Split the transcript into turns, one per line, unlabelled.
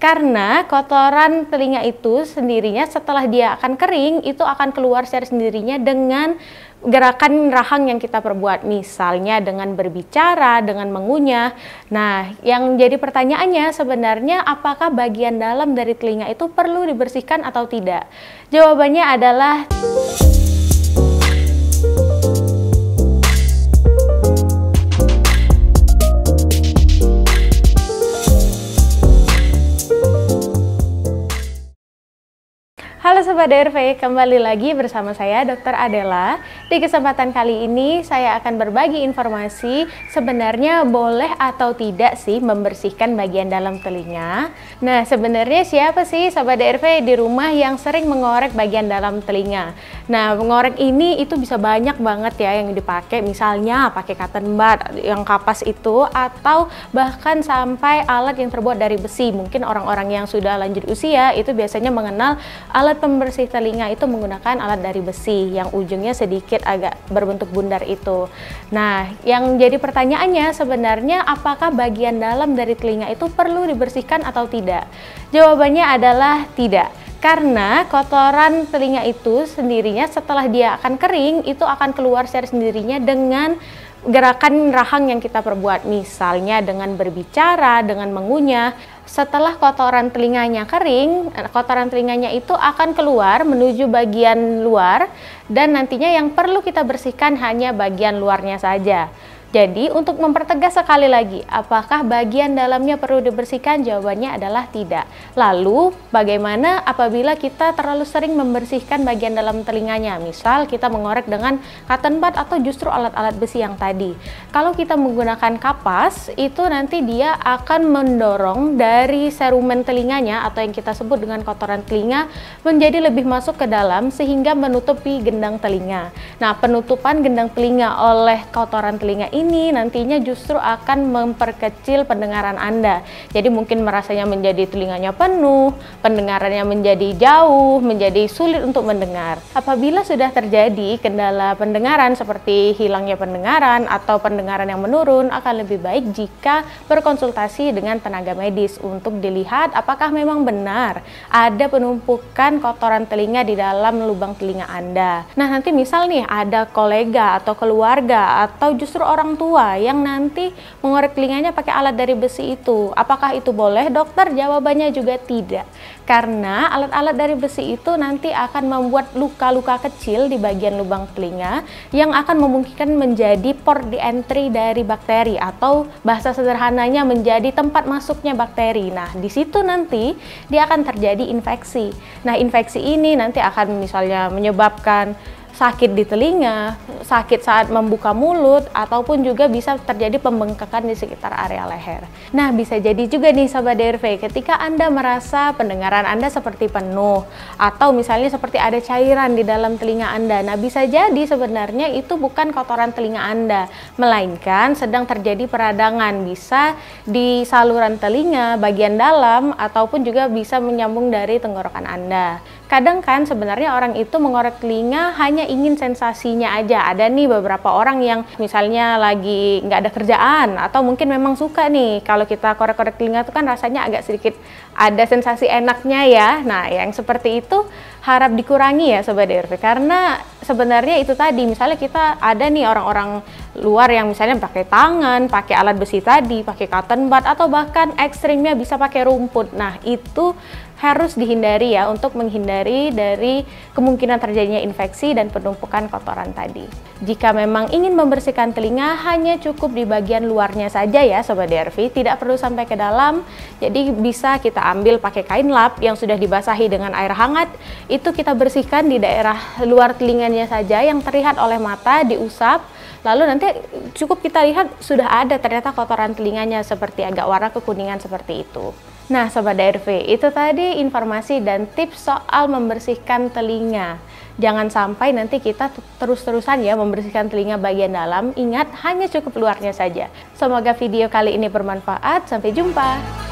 Karena kotoran telinga itu sendirinya setelah dia akan kering, itu akan keluar secara sendirinya dengan gerakan rahang yang kita perbuat. Misalnya dengan berbicara, dengan mengunyah. Nah, yang jadi pertanyaannya sebenarnya apakah bagian dalam dari telinga itu perlu dibersihkan atau tidak? Jawabannya adalah halo Sobat DRV, kembali lagi bersama saya Dr. Adela. Di kesempatan kali ini saya akan berbagi informasi sebenarnya boleh atau tidak sih membersihkan bagian dalam telinga. Nah, sebenarnya siapa sih Sobat DRV di rumah yang sering mengorek bagian dalam telinga? Nah, mengorek ini itu bisa banyak banget ya yang dipakai, misalnya pakai cotton bud yang kapas itu, atau bahkan sampai alat yang terbuat dari besi. Mungkin orang-orang yang sudah lanjut usia itu biasanya mengenal alat pembersih telinga itu menggunakan alat dari besi yang ujungnya sedikit agak berbentuk bundar itu. Nah, yang jadi pertanyaannya sebenarnya apakah bagian dalam dari telinga itu perlu dibersihkan atau tidak? Jawabannya adalah tidak. Karena kotoran telinga itu sendirinya setelah dia akan kering, itu akan keluar secara sendirinya dengan gerakan rahang yang kita perbuat. Misalnya dengan berbicara, dengan mengunyah. Setelah kotoran telinganya kering, kotoran telinganya itu akan keluar menuju bagian luar, dan nantinya yang perlu kita bersihkan hanya bagian luarnya saja. Jadi untuk mempertegas sekali lagi, apakah bagian dalamnya perlu dibersihkan? Jawabannya adalah tidak. Lalu bagaimana apabila kita terlalu sering membersihkan bagian dalam telinganya? Misal kita mengorek dengan cotton bud atau justru alat-alat besi yang tadi. Kalau kita menggunakan kapas, itu nanti dia akan mendorong dari serumen telinganya atau yang kita sebut dengan kotoran telinga menjadi lebih masuk ke dalam sehingga menutupi gendang telinga. Nah, penutupan gendang telinga oleh kotoran telinga ini nantinya justru akan memperkecil pendengaran Anda. Jadi mungkin merasanya menjadi telinganya penuh, pendengarannya menjadi jauh, menjadi sulit untuk mendengar. Apabila sudah terjadi kendala pendengaran seperti hilangnya pendengaran atau pendengaran yang menurun, akan lebih baik jika berkonsultasi dengan tenaga medis untuk dilihat apakah memang benar ada penumpukan kotoran telinga di dalam lubang telinga Anda. Nah, nanti misal nih ada kolega atau keluarga atau justru orang tua yang nanti mengorek telinganya pakai alat dari besi itu. Apakah itu boleh, dokter? Jawabannya juga tidak. Karena alat-alat dari besi itu nanti akan membuat luka-luka kecil di bagian lubang telinga yang akan memungkinkan menjadi port di entry dari bakteri, atau bahasa sederhananya menjadi tempat masuknya bakteri. Nah, di situ nanti dia akan terjadi infeksi. Nah, infeksi ini nanti akan misalnya menyebabkan sakit di telinga, sakit saat membuka mulut, ataupun juga bisa terjadi pembengkakan di sekitar area leher. Nah, bisa jadi juga nih Sobat DRV, ketika Anda merasa pendengaran Anda seperti penuh, atau misalnya seperti ada cairan di dalam telinga Anda. Nah, bisa jadi sebenarnya itu bukan kotoran telinga Anda, melainkan sedang terjadi peradangan, bisa di saluran telinga, bagian dalam, ataupun juga bisa menyambung dari tenggorokan Anda. Kadang kan sebenarnya orang itu mengorek telinga hanya ingin sensasinya aja. Ada nih beberapa orang yang misalnya lagi nggak ada kerjaan, atau mungkin memang suka nih kalau kita korek-korek telinga itu kan rasanya agak sedikit ada sensasi enaknya ya. Nah, yang seperti itu harap dikurangi ya Sobat DRV, karena sebenarnya itu tadi, misalnya kita ada nih orang-orang luar yang misalnya pakai tangan, pakai alat besi tadi, pakai cotton bud, atau bahkan ekstrimnya bisa pakai rumput. Nah, itu harus dihindari ya, untuk menghindari dari kemungkinan terjadinya infeksi dan penumpukan kotoran tadi. Jika memang ingin membersihkan telinga, hanya cukup di bagian luarnya saja ya Sobat DRV, tidak perlu sampai ke dalam. Jadi bisa kita ambil pakai kain lap yang sudah dibasahi dengan air hangat, itu kita bersihkan di daerah luar telinganya saja yang terlihat oleh mata, diusap. Lalu nanti cukup kita lihat sudah ada ternyata kotoran telinganya seperti agak warna kekuningan seperti itu. Nah Sobat DRV, itu tadi informasi dan tips soal membersihkan telinga. Jangan sampai nanti kita terus-terusan ya membersihkan telinga bagian dalam. Ingat, hanya cukup luarnya saja. Semoga video kali ini bermanfaat. Sampai jumpa.